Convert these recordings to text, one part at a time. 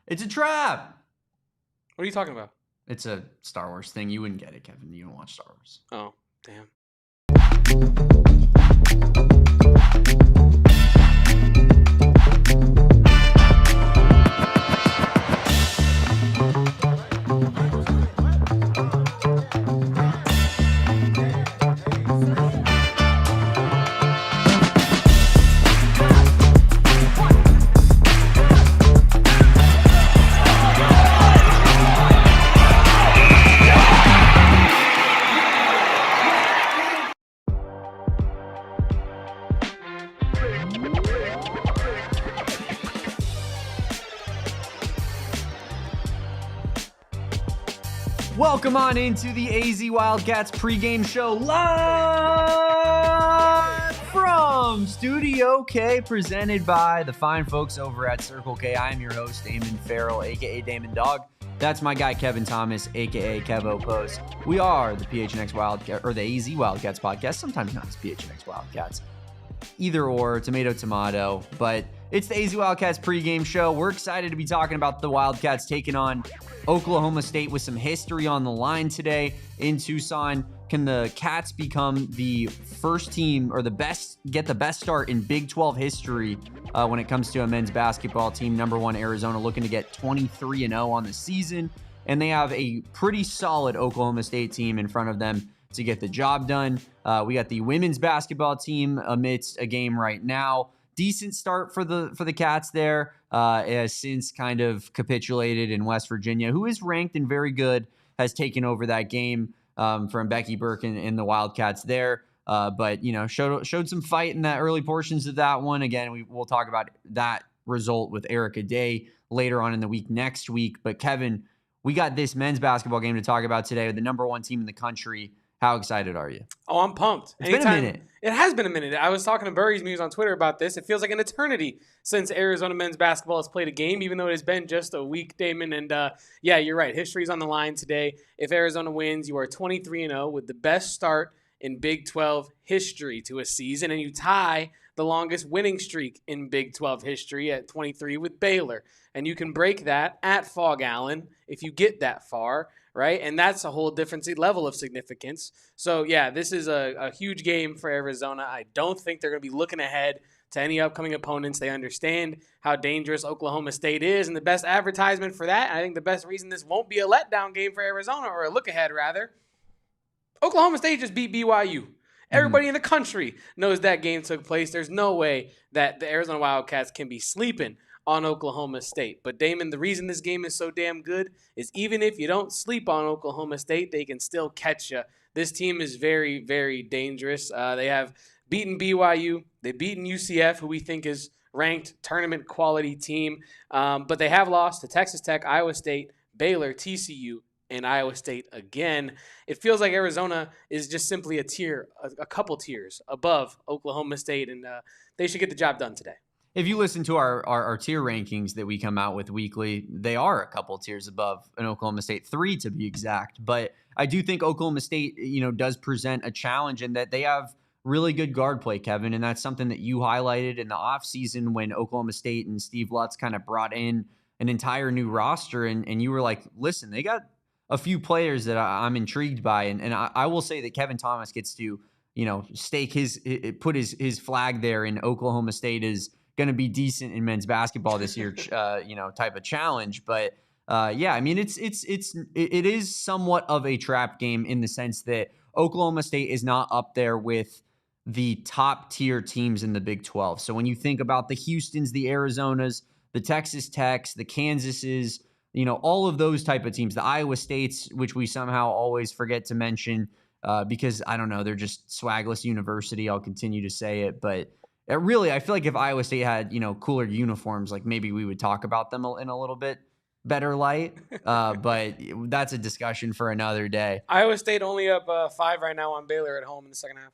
It's a trap. What are you talking about? It's a Star Wars thing. You wouldn't get it, Kevin. You don't watch Star Wars. Oh, damn. Welcome on into the AZ Wildcats pregame show live from Studio K, presented by the fine folks over at Circle K. I am your host, Damon Fairall, aka Damon Dog. That's my guy, Kevin Thomas, aka Kevo Post. We are the PHNX Wildcat, or the AZ Wildcats podcast, sometimes known as PHNX Wildcats. Either or, tomato, tomato, but it's the AZ Wildcats pregame show. We're excited to be talking about the Wildcats taking on Oklahoma State with some history on the line today in Tucson. Can the Cats become the first team or get the best start in Big 12 history when it comes to a men's basketball team? Number one, Arizona looking to get 23-0 on the season, and they have a pretty solid Oklahoma State team in front of them to get the job done. We got the women's basketball team amidst a game right now. Decent start for the Cats there, has since kind of capitulated in West Virginia, who is ranked and very good, has taken over that game from Becky Burke and the Wildcats there. But, you know, showed some fight in the early portions of that one. Again, we'll talk about that result with Erica Day later on in the week next week. But, Kevin, we got this men's basketball game to talk about today with the number one team in the country. How excited are you? Oh, I'm pumped. It's been a minute. It has been a minute. I was talking to Burries Muse on Twitter about this. It feels like an eternity since Arizona men's basketball has played a game, even though it has been just a week, Damon. And yeah, you're right. History's on the line today. If Arizona wins, you are 23-0 with the best start in Big 12 history to a season, and you tie the longest winning streak in Big 12 history at 23 with Baylor. And you can break that at Fog Allen if you get that far. Right? And that's a whole different level of significance. So, yeah, this is a huge game for Arizona. I don't think they're going to be looking ahead to any upcoming opponents. They understand how dangerous Oklahoma State is, and the best advertisement for that, I think the best reason this won't be a letdown game for Arizona, or a look ahead, rather, Oklahoma State just beat BYU. Everybody in the country knows that game took place. There's no way that the Arizona Wildcats can be sleeping on Oklahoma State. But Damon, the reason this game is so damn good is even if you don't sleep on Oklahoma State, they can still catch you. This team is very, very dangerous. They have beaten BYU. They've beaten UCF, who we think is ranked tournament quality team. But they have lost to Texas Tech, Iowa State, Baylor, TCU, and Iowa State again. It feels like Arizona is just simply a couple tiers above Oklahoma State, and they should get the job done today. If you listen to our tier rankings that we come out with weekly, they are a couple tiers above an Oklahoma State, 3 to be exact. But I do think Oklahoma State, does present a challenge in that they have really good guard play, Kevin. And that's something that you highlighted in the offseason when Oklahoma State and Steve Lutz kind of brought in an entire new roster. And you were like, listen, they got a few players that I'm intrigued by. And I will say that Kevin Thomas gets to, put his flag there in Oklahoma State is going to be decent in men's basketball this year, type of challenge. But yeah, I mean, it is somewhat of a trap game in the sense that Oklahoma State is not up there with the top tier teams in the Big 12. So when you think about the Houstons, the Arizonas, the Texas Techs, the Kansases, all of those type of teams, the Iowa States, which we somehow always forget to mention because I don't know, they're just swagless university. I'll continue to say it, but really, I feel like if Iowa State had, cooler uniforms, like maybe we would talk about them in a little bit better light. But that's a discussion for another day. Iowa State only up 5 right now on Baylor at home in the second half.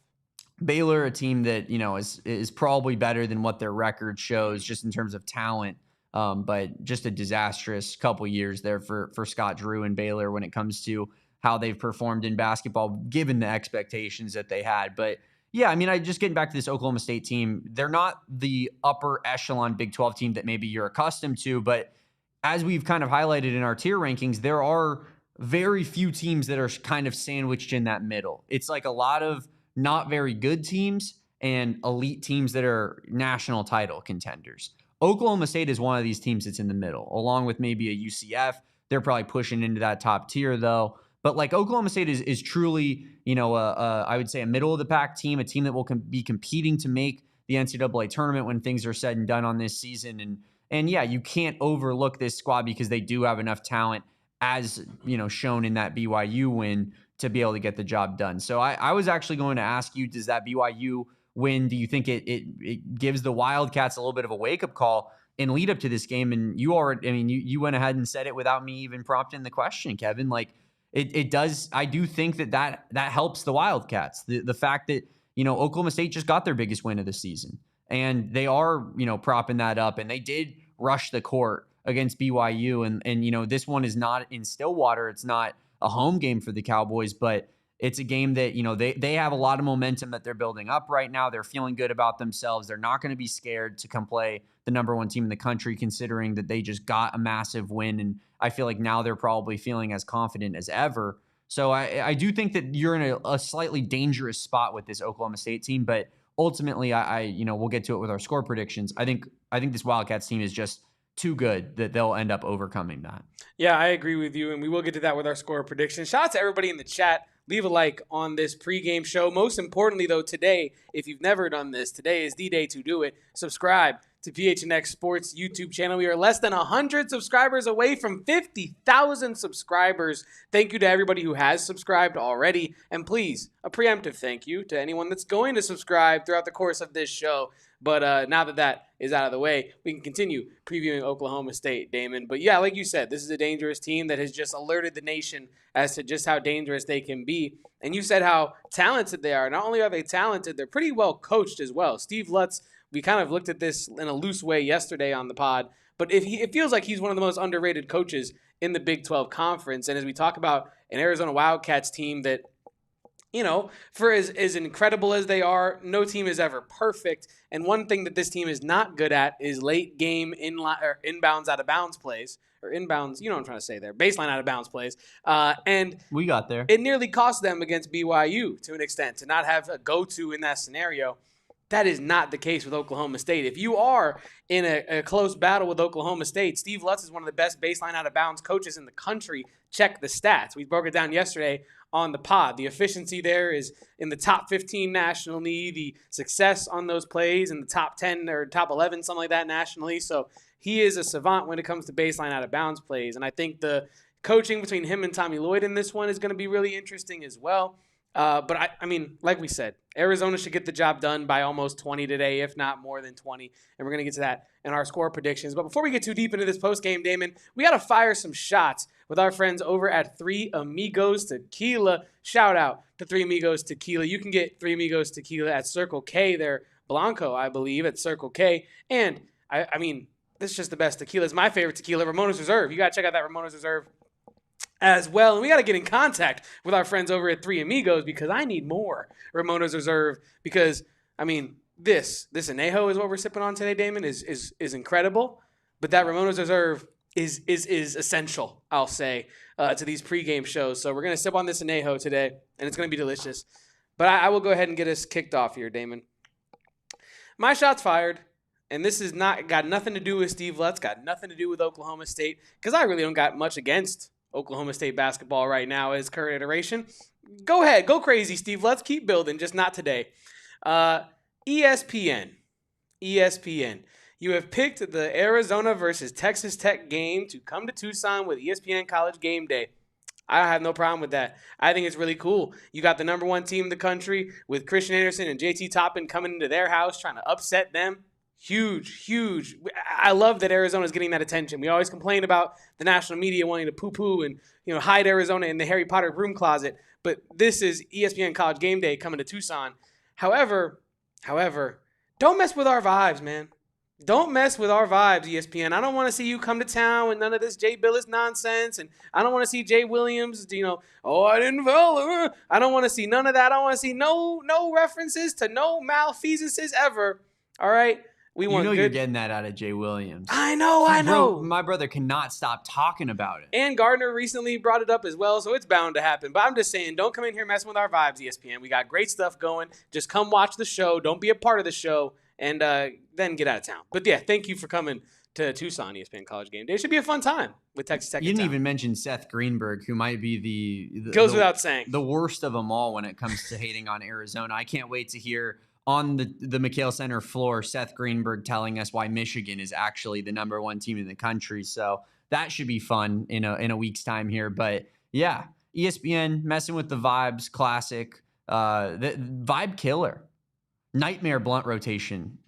Baylor, a team that, is probably better than what their record shows just in terms of talent. But just a disastrous couple years there for Scott Drew and Baylor when it comes to how they've performed in basketball, given the expectations that they had. But yeah, I mean, just getting back to this Oklahoma State team, they're not the upper echelon Big 12 team that maybe you're accustomed to, but as we've kind of highlighted in our tier rankings, there are very few teams that are kind of sandwiched in that middle. It's like a lot of not very good teams and elite teams that are national title contenders. Oklahoma State is one of these teams that's in the middle, along with maybe a UCF. They're probably pushing into that top tier, though. But like Oklahoma State is truly, I would say a middle of the pack team, a team that will be competing to make the NCAA tournament when things are said and done on this season. And yeah, you can't overlook this squad because they do have enough talent, as shown in that BYU win, to be able to get the job done. So I was actually going to ask you, does that BYU win, do you think it gives the Wildcats a little bit of a wake-up call in lead up to this game? And you went ahead and said it without me even prompting the question, Kevin. Like it does. I do think that helps the Wildcats. The fact that, Oklahoma State just got their biggest win of the season, and they are, propping that up, and they did rush the court against BYU. And this one is not in Stillwater. It's not a home game for the Cowboys, but it's a game that, they have a lot of momentum that they're building up right now. They're feeling good about themselves. They're not going to be scared to come play the number one team in the country, considering that they just got a massive win. And I feel like now they're probably feeling as confident as ever. So I do think that you're in a slightly dangerous spot with this Oklahoma State team, but ultimately we'll get to it with our score predictions. I think this Wildcats team is just too good that they'll end up overcoming that. Yeah, I agree with you, and we will get to that with our score predictions. Shout out to everybody in the chat. Leave a like on this pregame show. Most importantly, though, today, if you've never done this, today is the day to do it. Subscribe to PHNX Sports YouTube channel. We are less than 100 subscribers away from 50,000 subscribers. Thank you to everybody who has subscribed already. And please, a preemptive thank you to anyone that's going to subscribe throughout the course of this show. But now that is out of the way, we can continue previewing Oklahoma State, Damon. But yeah, like you said, this is a dangerous team that has just alerted the nation as to just how dangerous they can be. And you said how talented they are. Not only are they talented, they're pretty well coached as well. Steve Lutz, we kind of looked at this in a loose way yesterday on the pod, but it feels like he's one of the most underrated coaches in the Big 12 Conference. And as we talk about an Arizona Wildcats team that, for as incredible as they are, no team is ever perfect. And one thing that this team is not good at is late game inbounds out of bounds plays, or inbounds, you know what I'm trying to say there, baseline out of bounds plays. And we got there. It nearly cost them against BYU to an extent to not have a go-to in that scenario. That is not the case with Oklahoma State. If you are in a close battle with Oklahoma State, Steve Lutz is one of the best baseline out of bounds coaches in the country. Check the stats. We broke it down yesterday on the pod. The efficiency there is in the top 15 nationally. The success on those plays in the top 10 or top 11, something like that nationally. So he is a savant when it comes to baseline out of bounds plays. And I think the coaching between him and Tommy Lloyd in this one is going to be really interesting as well. But I mean, like we said, Arizona should get the job done by almost 20 today, if not more than 20. And we're going to get to that in our score predictions. But before we get too deep into this postgame, Damon, we got to fire some shots with our friends over at Three Amigos Tequila. Shout out to Three Amigos Tequila. You can get Three Amigos Tequila at Circle K. They're Blanco, I believe, at Circle K. And, I mean, this is just the best tequila. It's my favorite tequila, Ramona's Reserve. You got to check out that Ramona's Reserve as well. And we got to get in contact with our friends over at Three Amigos because I need more Ramona's Reserve because, I mean, this Añejo is what we're sipping on today, Damon, is incredible. But that Ramona's Reserve is essential, I'll say, to these pregame shows. So we're going to sip on this Añejo today, and it's going to be delicious. But I will go ahead and get us kicked off here, Damon. My shot's fired. And this is got nothing to do with Steve Lutz, got nothing to do with Oklahoma State, because I really don't got much against Oklahoma State basketball right now as current iteration. Go ahead. Go crazy, Steve Lutz. Keep building, just not today. ESPN. You have picked the Arizona versus Texas Tech game to come to Tucson with ESPN College Gameday. I have no problem with that. I think it's really cool. You got the number one team in the country with Christian Anderson and JT Toppin coming into their house trying to upset them. Huge. I love that Arizona is getting that attention. We always complain about the national media wanting to poo-poo and hide Arizona in the Harry Potter broom closet. But this is ESPN College Gameday coming to Tucson. However, don't mess with our vibes, man. Don't mess with our vibes, ESPN. I don't want to see you come to town with none of this Jay Billis nonsense. And I don't want to see Jay Williams, I didn't follow. I don't want to see none of that. I don't want to see no references to no malfeasances ever. All right? We You want know good. you're getting that out of Jay Williams. I know. Bro, my brother cannot stop talking about it. And Gardner recently brought it up as well, so it's bound to happen. But I'm just saying, don't come in here messing with our vibes, ESPN. We got great stuff going. Just come watch the show. Don't be a part of the show, and then get out of town. But yeah, thank you for coming to Tucson ESPN College Game Day. It should be a fun time with Texas Tech. You didn't even mention Seth Greenberg, who might be the goes without saying the worst of them all when it comes to hating on Arizona. I can't wait to hear on the McHale Center floor Seth Greenberg telling us why Michigan is actually the number 1 team in the country. So that should be fun in a week's time here. But yeah, ESPN messing with the vibes, classic, the vibe killer, nightmare blunt rotation.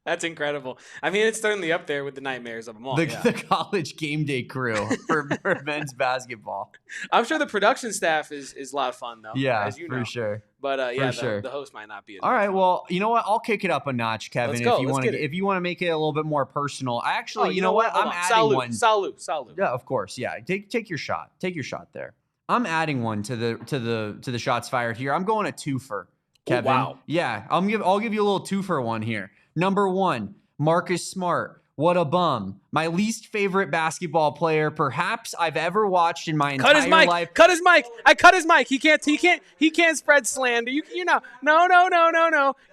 That's incredible. I mean, it's certainly up there with the nightmares of them all. The college game day crew for men's basketball. I'm sure the production staff is a lot of fun, though. Yeah, as you know. for sure. But yeah, sure. The host might not be. All right, well, you know what? I'll kick it up a notch, Kevin. Let's go. If you want to make it a little bit more personal. I actually, you know what? Hold I'm on. adding one. Salute. Yeah, of course. Yeah, take your shot. Take your shot there. I'm adding one to the shots fired here. I'm going a twofer, Kevin. Oh, wow. Yeah, I'll give you a little twofer one here. Number 1. Marcus Smart, what a bum. My least favorite basketball player perhaps I've ever watched in my entire life. Cut his mic. I cut his mic. He can't spread slander. You're not. No.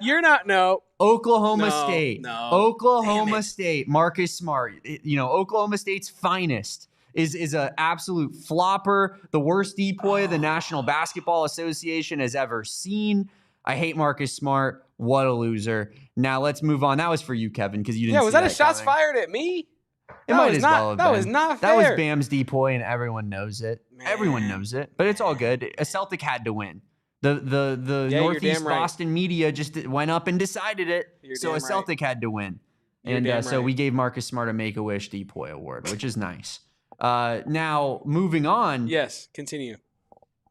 You're not. No. Oklahoma State. No. Oklahoma State. Marcus Smart. Oklahoma State's finest is an absolute flopper, the worst depoy the National Basketball Association has ever seen. I hate Marcus Smart. What a loser. Now let's move on. That was for you, Kevin, because you didn't. Yeah, was that a shots coming. fired at me? It might as well have been. That was not fair. That was Bam's depoy, and everyone knows it. Man. Everyone knows it, but it's all good. A Celtic had to win. The Yeah, Northeast right. Boston media just went up and decided it, so a Celtic had to win. And so we gave Marcus Smart a Make-A-Wish depoy award, which is nice. Now, moving on. Yes, continue.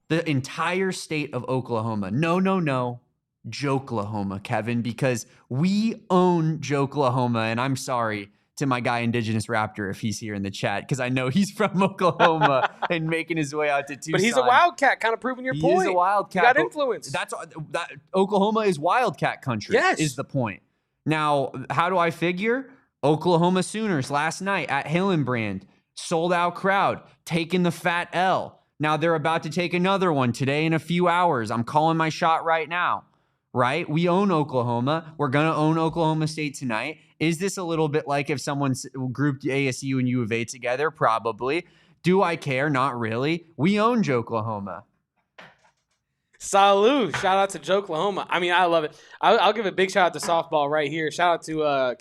The entire state of Oklahoma. No. Jokelahoma, Kevin, because we own Jokelahoma, and I'm sorry to my guy Indigenous Raptor if he's here in the chat, because I know he's from Oklahoma and making his way out to Tucson. But he's a Wildcat, kind of proving your point. He's a Wildcat. You got influence. That Oklahoma is Wildcat country. Yes. Is the point. Now, how do I figure? Oklahoma Sooners last night at Hillenbrand, sold out crowd, taking the fat L. Now they're about to take another one today in a few hours. I'm calling my shot right now. Right? We own Oklahoma. We're going to own Oklahoma State tonight. Is this a little bit like if someone's grouped ASU and U of A together? Probably. Do I care? Not really. We own Jokelahoma. Salute. Shout out to Jokelahoma. I mean, I love it. I'll give a big shout out to softball right here. Shout out to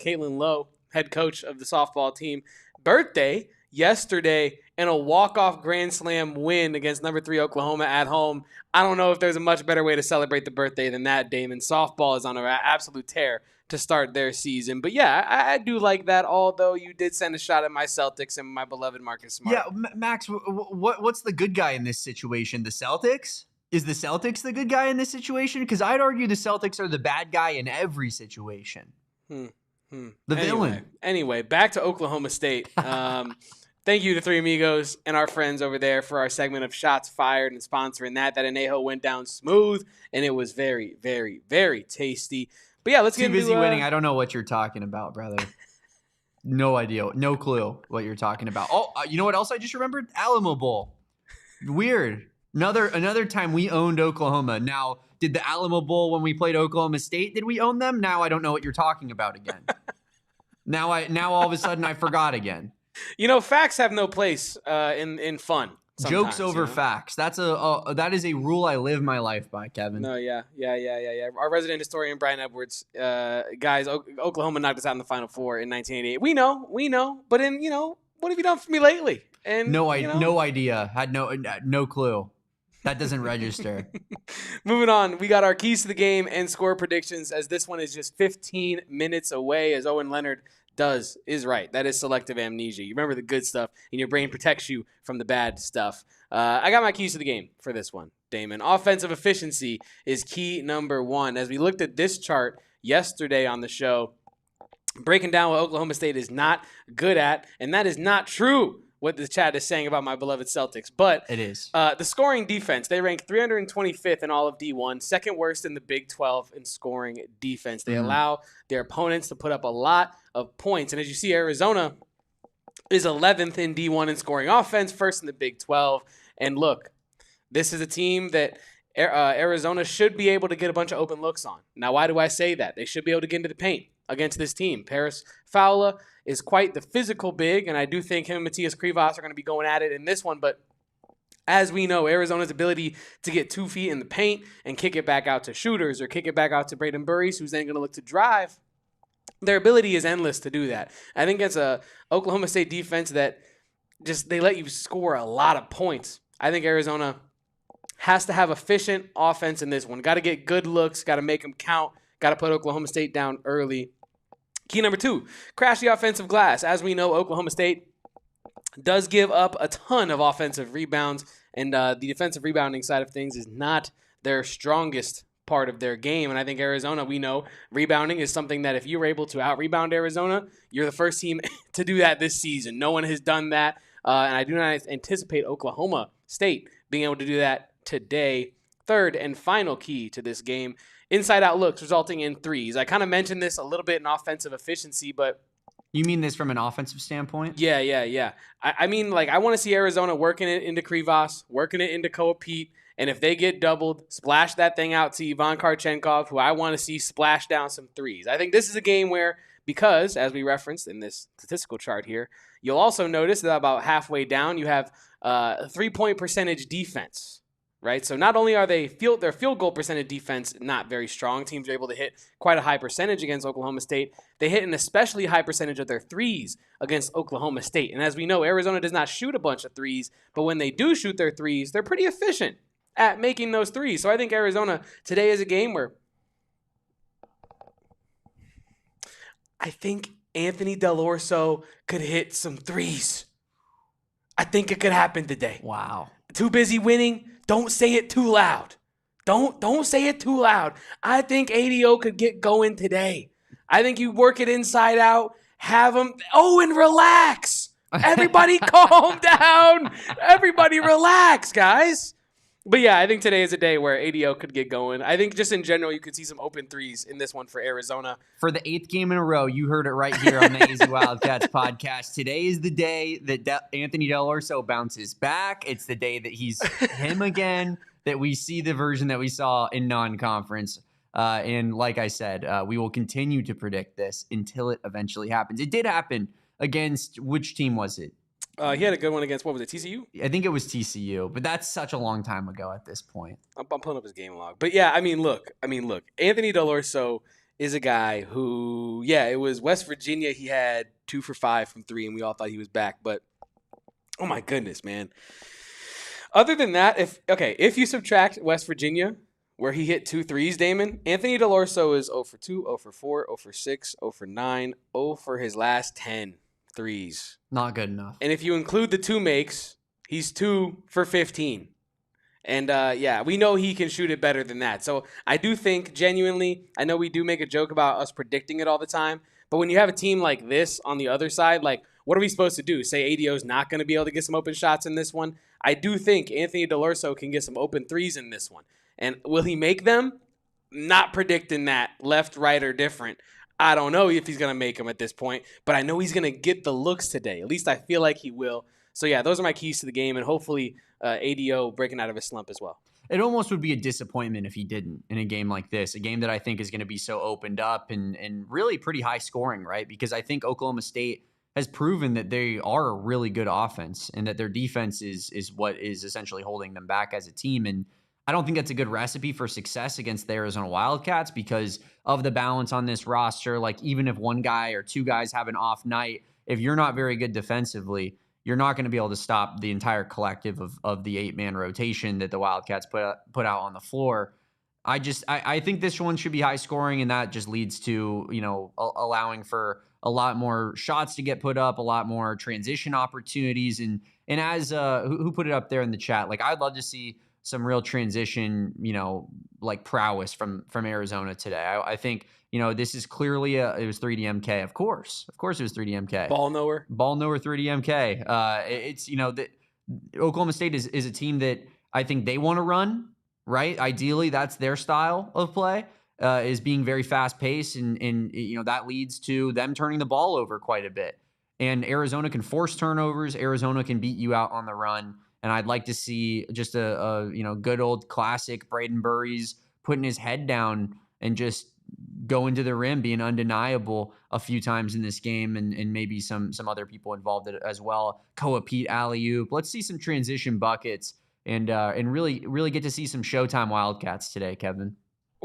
Caitlin Lowe, head coach of the softball team. Birthday yesterday and a walk-off Grand Slam win against number 3 Oklahoma at home. I don't know if there's a much better way to celebrate the birthday than that, Damon. Softball is on an absolute tear to start their season. But yeah, I do like that, although you did send a shot at my Celtics and my beloved Marcus Smart. Yeah, Max, what's the good guy in this situation? The Celtics? Is the Celtics the good guy in this situation? Because I'd argue the Celtics are the bad guy in every situation. The villain. Anyway, back to Oklahoma State. Thank you to Three Amigos and our friends over there for our segment of Shots Fired and sponsoring that. That anejo went down smooth, and it was very, very, very tasty. But yeah, let's get into... Too busy winning. I don't know what you're talking about, brother. No idea. No clue what you're talking about. Oh, you know what else I just remembered? Alamo Bowl. Weird. Another time we owned Oklahoma. Now, did the Alamo Bowl when we played Oklahoma State, did we own them? Now I don't know what you're talking about again. Now all of a sudden I forgot again. You know, facts have no place in fun. Jokes over facts. That is a rule I live my life by, Kevin. No, yeah. Our resident historian Brian Edwards, guys, Oklahoma knocked us out in the Final Four in 1988. We know. But what have you done for me lately? And no idea. Had no clue. That doesn't register. Moving on, we got our keys to the game and score predictions, as this one is just 15 minutes away, as Owen Leonard is right. That is selective amnesia. You remember the good stuff, and your brain protects you from the bad stuff. I got my keys to the game for this one, Damon. Offensive efficiency is key number 1. As we looked at this chart yesterday on the show, breaking down what Oklahoma State is not good at, and that is not true what the chat is saying about my beloved Celtics. But It is. the scoring defense, they rank 325th in all of D1, second worst in the Big 12 in scoring defense. They allow their opponents to put up a lot of points. And as you see, Arizona is 11th in D1 in scoring offense, first in the Big 12. And look, this is a team that Arizona should be able to get a bunch of open looks on. Now, why do I say that? They should be able to get into the paint against this team. Paris Fairall is quite the physical big, and I do think him and Matthias Krivas are going to be going at it in this one. But as we know, Arizona's ability to get 2 feet in the paint and kick it back out to shooters or kick it back out to Bradyen Burries, who's then going to look to drive, their ability is endless to do that. I think it's a Oklahoma State defense that just they let you score a lot of points. I think Arizona has to have efficient offense in this one. Got to get good looks, got to make them count, got to put Oklahoma State down early. Key number 2, crash the offensive glass. As we know, Oklahoma State does give up a ton of offensive rebounds, and the defensive rebounding side of things is not their strongest part of their game. And I think Arizona, we know rebounding is something that if you were able to out-rebound Arizona, you're the first team to do that this season. No one has done that, and I do not anticipate Oklahoma State being able to do that today. Third and final key to this game, inside-out looks resulting in threes. I kind of mentioned this a little bit in offensive efficiency, but You mean this from an offensive standpoint? yeah. I mean, like, I want to see Arizona working it into Krivas, working it into Koa Peat, and if they get doubled, splash that thing out to Ivan Kharchenkov, who I want to see splash down some threes. I think this is a game where, because, as we referenced in this statistical chart here, you'll also notice that about halfway down you have a 3-point percentage defense. Right, so not only are their field goal percentage defense not very strong, teams are able to hit quite a high percentage against Oklahoma State. They hit an especially high percentage of their threes against Oklahoma State. And as we know, Arizona does not shoot a bunch of threes, but when they do shoot their threes, they're pretty efficient at making those threes. So I think Arizona today is a game where I think Anthony Dell'Orso could hit some threes. I think it could happen today. Wow. Too busy winning. Don't say it too loud. Don't say it too loud. I think ADO could get going today. I think you work it inside out, have them. Oh, and relax. Everybody calm down. Everybody relax, guys. But yeah, I think today is a day where ADO could get going. I think just in general, you could see some open threes in this one for Arizona. For the 8th game in a row, you heard it right here on the AZ Wildcats podcast. Today is the day that Anthony Dell'Orso bounces back. It's the day that he's him again, that we see the version that we saw in non-conference. And like I said, we will continue to predict this until it eventually happens. It did happen against, which team was it? He had a good one against, what was it, TCU? I think it was TCU, but that's such a long time ago at this point. I'm pulling up his game log. But yeah, I mean, look. Anthony Dell'Orso is a guy who, yeah, it was West Virginia. He had 2 for 5 from 3, and we all thought he was back. But, oh my goodness, man. Other than that, if you subtract West Virginia, where he hit 2 threes, Damon, Anthony Dell'Orso is 0 for 2, 0 for 4, 0 for 6, 0 for 9, 0 for his last 10 threes. Not good enough. And if you include the 2 makes, he's 2 for 15. And yeah, we know he can shoot it better than that. So I do think, genuinely, I know we do make a joke about us predicting it all the time, but when you have a team like this on the other side, like, what are we supposed to do? Say ADO's not going to be able to get some open shots in this one? I do think Anthony Dell'Orso can get some open threes in this one. And will he make them? Not predicting that, left, right, or different. I don't know if he's going to make them at this point, but I know he's going to get the looks today. At least I feel like he will. So, yeah, those are my keys to the game, and hopefully ADO breaking out of his slump as well. It almost would be a disappointment if he didn't in a game like this, a game that I think is going to be so opened up and really pretty high scoring, right? Because I think Oklahoma State has proven that they are a really good offense and that their defense is what is essentially holding them back as a team. And I don't think that's a good recipe for success against the Arizona Wildcats because of the balance on this roster. Like, even if one guy or 2 guys have an off night, if you're not very good defensively, you're not going to be able to stop the entire collective of the 8-man rotation that the Wildcats put out on the floor. I think this one should be high scoring, and that just leads to, allowing for a lot more shots to get put up, a lot more transition opportunities. And as who put it up there in the chat, like, I'd love to see some real transition, like prowess from Arizona today. I think this is clearly it was 3D MK. Of course it was 3D MK. Ball knower 3D MK. It's the Oklahoma State is a team that I think they want to run, right? Ideally, that's their style of play, is being very fast paced, and that leads to them turning the ball over quite a bit. And Arizona can force turnovers. Arizona can beat you out on the run. And I'd like to see just a good old classic Bradyen Burries putting his head down and just going to the rim, being undeniable a few times in this game, and maybe some other people involved as well. Koa Peat alley-oop. Let's see some transition buckets and really get to see some Showtime Wildcats today, Kevin.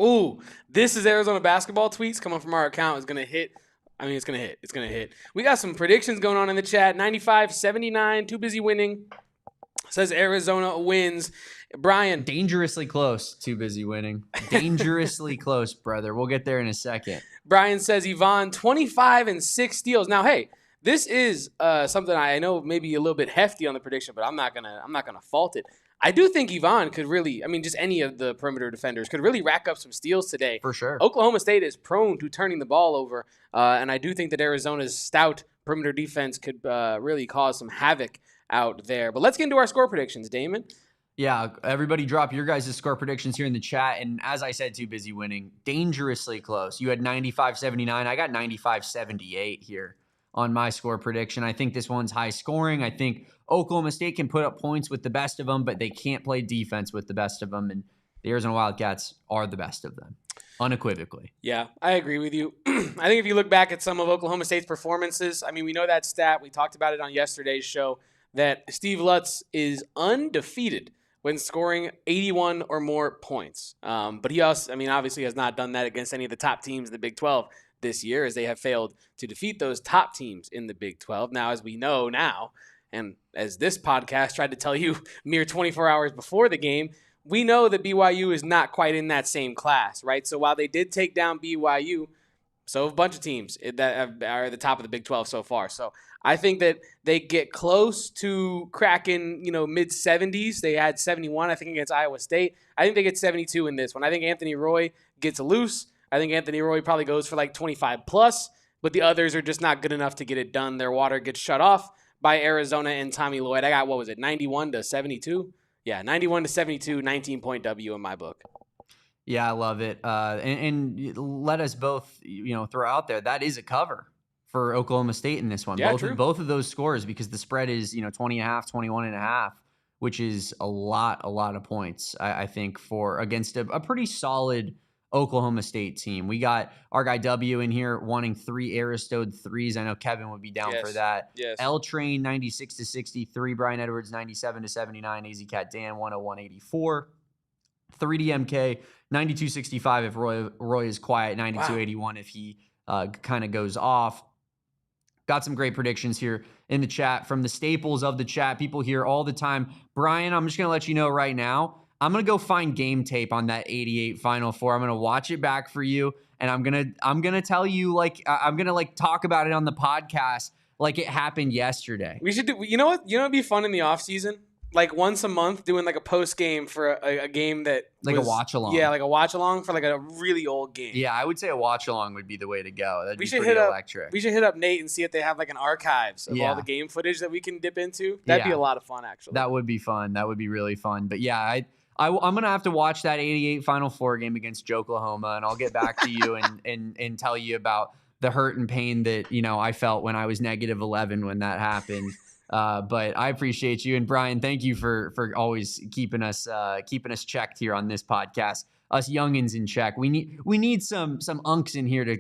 Ooh, this is Arizona basketball tweets coming from our account. It's going to hit. I mean, it's going to hit. It's going to hit. We got some predictions going on in the chat. 95-79, too busy winning. Says Arizona wins. Brian. Dangerously close. Too busy winning. Dangerously close, brother. We'll get there in a second. Brian says Yvonne, 25 and 6 steals. Now, hey, this is something I know maybe a little bit hefty on the prediction, but I'm not gonna fault it. I do think Yvonne could really, just any of the perimeter defenders could really rack up some steals today. For sure. Oklahoma State is prone to turning the ball over, and I do think that Arizona's stout perimeter defense could really cause some havoc out there. But let's get into our score predictions, Damon. Yeah, everybody drop your guys' score predictions here in the chat. And as I said, too busy winning. Dangerously close. You had 95-79. I got 95-78 here on my score prediction. I think this one's high scoring. I think Oklahoma State can put up points with the best of them, but they can't play defense with the best of them. And the Arizona Wildcats are the best of them, unequivocally. Yeah, I agree with you. I think if you look back at some of Oklahoma State's performances, we know that stat. We talked about it on yesterday's show, that Steve Lutz is undefeated when scoring 81 or more points. But he also, obviously has not done that against any of the top teams in the Big 12 this year, as they have failed to defeat those top teams in the Big 12. Now, as we know now, and as this podcast tried to tell you mere 24 hours before the game, we know that BYU is not quite in that same class, right? So while they did take down BYU, so have a bunch of teams that are at the top of the Big 12 so far. So I think that they get close to cracking, mid-70s. They had 71, I think, against Iowa State. I think they get 72 in this one. I think Anthony Roy gets loose. I think Anthony Roy probably goes for like 25+, but the others are just not good enough to get it done. Their water gets shut off by Arizona and Tommy Lloyd. I got, 91-72? Yeah, 91-72, 19-point W in my book. Yeah, I love it. And let us both, throw out there, that is a cover for Oklahoma State in this one. Yeah, both of those scores, because the spread is, 20.5, 21.5, which is a lot of points, I think, against a pretty solid Oklahoma State team. We got our guy W in here wanting 3 Aristode threes. I know Kevin would be down for that. Yes. L Train 96-63, Brian Edwards 97-79, AZ Cat Dan 101-84. 3D MK 92-65 if Roy is quiet, 92-81 if he kind of goes off. Got some great predictions here in the chat from the staples of the chat. People here all the time. Brian, I'm just going to let you know right now, I'm going to go find game tape on that 88 Final Four. I'm going to watch it back for you, and I'm going to tell you, I'm going to talk about it on the podcast like it happened yesterday. We should do, you know what would be fun in the offseason? Like once a month doing like a post game for a game that a watch along. Yeah, like a watch along for like a really old game. Yeah, I would say a watch along would be the way to go. That'd be pretty electric. We should hit up Nate and see if they have like an archives of all the game footage that we can dip into. That'd be a lot of fun, actually. That would be fun. That would be really fun. But yeah, I'm going to have to watch that 88 Final Four game against Oklahoma, and I'll get back to you and tell you about the hurt and pain that, I felt when I was -11 when that happened. But I appreciate you. And Brian, thank you for always keeping us checked here on this podcast. Us youngins in check. We need some unks in here to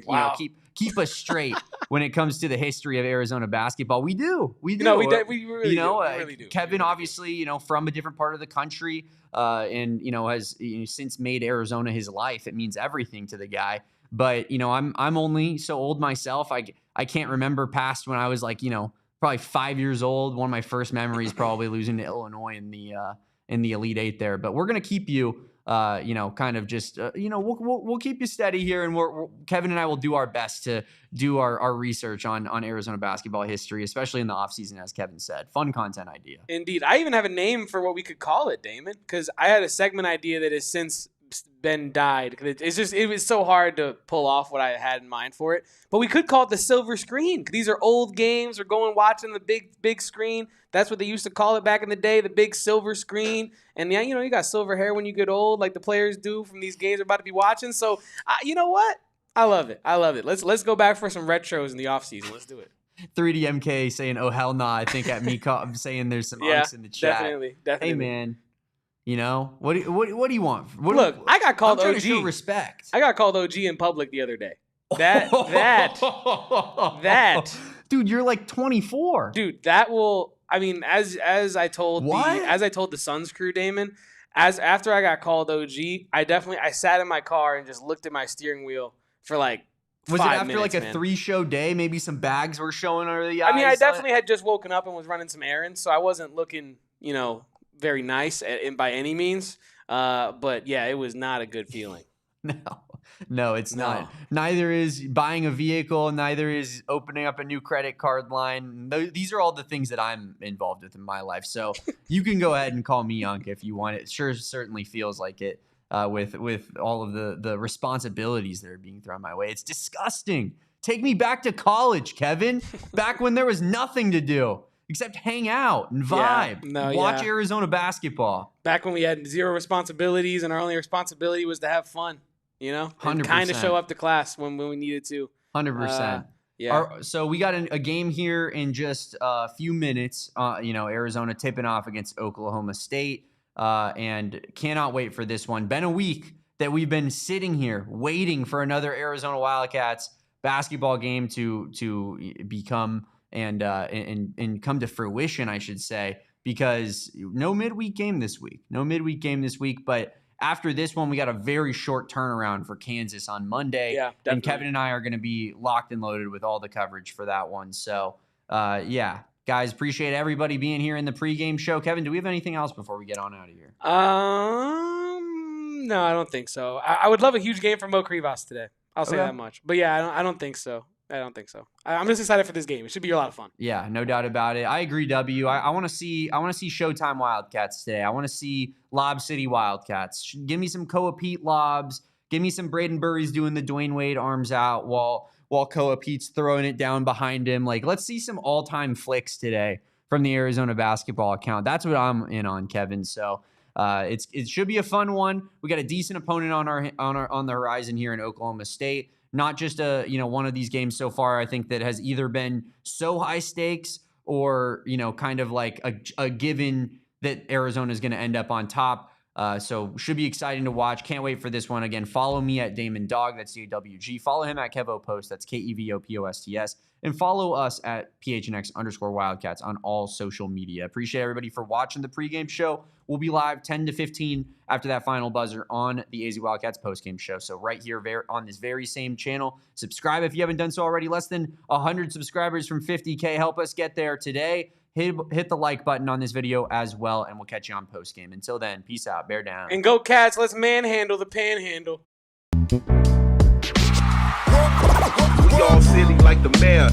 keep us straight when it comes to the history of Arizona basketball. We do. We really do. We really do. Kevin, obviously, from a different part of the country, and has since made Arizona his life. It means everything to the guy. But I'm only so old myself. I can't remember past when I was probably 5 years old. One of my first memories probably losing to Illinois in the Elite Eight there. But we're gonna keep you, kind of just, we'll keep you steady here, and Kevin and I will do our best to do our research on Arizona basketball history, especially in the offseason, as Kevin said. Fun content idea. Indeed, I even have a name for what we could call it, Damon, because I had a segment idea that has since been dyed. It was so hard to pull off what I had in mind for it. But we could call it the silver screen. These are old games. We're going watching the big screen. That's what they used to call it back in the day, the big silver screen. And yeah, you got silver hair when you get old, like the players do from these games we're about to be watching. So you know what? I love it. Let's go back for some retros in the offseason. Let's do it. 3DMK saying, "Oh hell nah." I think at me I'm saying there's some unks in the chat. Definitely. Hey man, what do you want? Look, I got called I'm trying OG. to show respect. I got called OG in public the other day. That. Dude, you're like 24. Dude, that will. I mean, as I told the Suns crew, Damon, after I got called OG, I sat in my car and just looked at my steering wheel for like. Was it after minutes, like a 3-show day? Maybe some bags were showing under the eyes? I mean, I definitely had just woken up and was running some errands, so I wasn't looking, very nice by any means. But yeah, it was not a good feeling. No, it's not. Neither is buying a vehicle. Neither is opening up a new credit card line. These are all the things that I'm involved with in my life. So you can go ahead and call me Unk if you want. It certainly feels like it. With all of the responsibilities that are being thrown my way. It's disgusting. Take me back to college, Kevin. Back when there was nothing to do except hang out and vibe. Watch Arizona basketball. Back when we had zero responsibilities and our only responsibility was to have fun, 100%. Kind of show up to class when we needed to. 100%. So we got a game here in just a few minutes. Arizona tipping off against Oklahoma State. And cannot wait for this one. Been a week that we've been sitting here waiting for another Arizona Wildcats basketball game to become and come to fruition, I should say, because no midweek game this week. But after this one, we got a very short turnaround for Kansas on Monday. Yeah, definitely. And Kevin and I are going to be locked and loaded with all the coverage for that one. So, guys, appreciate everybody being here in the pregame show. Kevin, do we have anything else before we get on out of here? No, I don't think so. I would love a huge game from Mo Krivas today. I'll say that much. But yeah, I don't think so. I'm just excited for this game. It should be a lot of fun. Yeah, no doubt about it. I agree, W. I want to see Showtime Wildcats today. I want to see Lob City Wildcats. Give me some Koa Peat lobs. Give me some Burries doing the Dwayne Wade arms out while Koa Peat's throwing it down behind him. Like, let's see some all-time flicks today from the Arizona basketball account. That's what I'm in on, Kevin. So it should be a fun one. We got a decent opponent on the horizon here in Oklahoma State. Not just one of these games so far, I think, that has either been so high stakes or kind of like a given that Arizona is going to end up on top. So should be exciting to watch. Can't wait for this one. Again, follow me at Damon Dog. That's DWG. Follow him at Kevo Post. That's KEVOPOSTS. And follow us at PHNX_Wildcats on all social media. Appreciate everybody for watching the pregame show. We'll be live 10 to 15 after that final buzzer on the AZ Wildcats postgame show. So right here on this very same channel. Subscribe if you haven't done so already. Less than 100 subscribers from 50K. Help us get there today. Hit the like button on this video as well, and we'll catch you on postgame. Until then, peace out. Bear down. And go Cats. Let's manhandle the panhandle. We all silly like the mayor.